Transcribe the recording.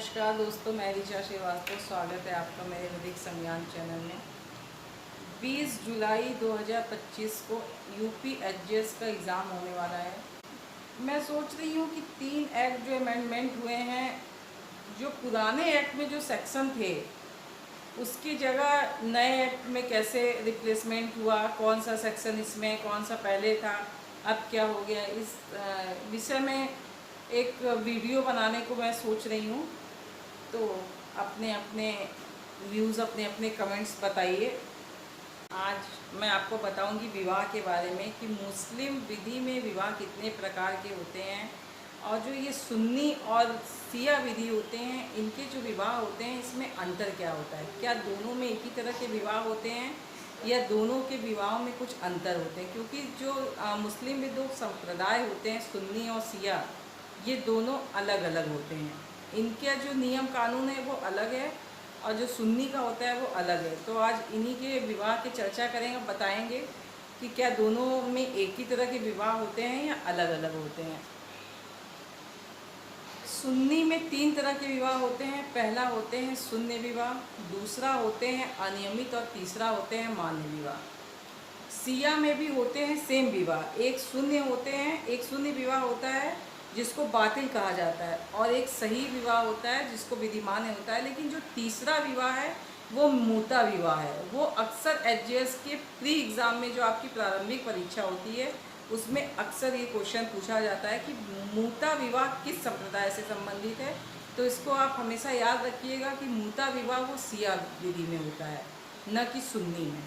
नमस्कार दोस्तों, मैं ऋचा श्रीवास्तव। स्वागत है आपका मेरे वैदिक संज्ञान चैनल में। 20 जुलाई 2025 को यूपी एचजीएस का एग्ज़ाम होने वाला है। मैं सोच रही हूँ कि 3 एक्ट जो अमेंडमेंट हुए हैं, जो पुराने एक्ट में जो सेक्शन थे उसकी जगह नए एक्ट में कैसे रिप्लेसमेंट हुआ, कौन सा सेक्शन इसमें, कौन सा पहले था, अब क्या हो गया, इस विषय में एक वीडियो बनाने को मैं सोच रही हूँ। तो अपने अपने व्यूज़, अपने अपने कमेंट्स बताइए। आज मैं आपको बताऊंगी विवाह के बारे में कि मुस्लिम विधि में विवाह कितने प्रकार के होते हैं, और जो ये सुन्नी और सिया विधि होते हैं, इनके जो विवाह होते हैं इसमें अंतर क्या होता है। क्या दोनों में एक ही तरह के विवाह होते हैं या दोनों के विवाहों में कुछ अंतर होते हैं। क्योंकि जो मुस्लिम में दो संप्रदाय होते हैं, सुन्नी और सिया, ये दोनों अलग अलग होते हैं। इनका जो नियम कानून है वो अलग है और जो सुन्नी का होता है वो अलग है। तो आज इन्हीं के विवाह की चर्चा करेंगे, बताएंगे कि क्या दोनों में एक ही तरह के विवाह होते हैं या अलग अलग होते हैं। सुन्नी में 3 तरह के विवाह होते हैं। पहला होते हैं शून्य विवाह, दूसरा होते हैं अनियमित और तीसरा होते हैं मान्य विवाह। सिया में भी होते हैं सेम विवाह। एक शून्य होते हैं, एक शून्य विवाह होता है जिसको बातिल कहा जाता है, और एक सही विवाह होता है जिसको विधिमान्य होता है। लेकिन जो तीसरा विवाह है वो मूता विवाह है। वो अक्सर एचजीएस के प्री एग्ज़ाम में, जो आपकी प्रारंभिक परीक्षा होती है, उसमें अक्सर ये क्वेश्चन पूछा जाता है कि मूता विवाह किस संप्रदाय से संबंधित है। तो इसको आप हमेशा याद रखिएगा कि मूता विवाह वो सिया विधि में होता है, न कि सुन्नी में।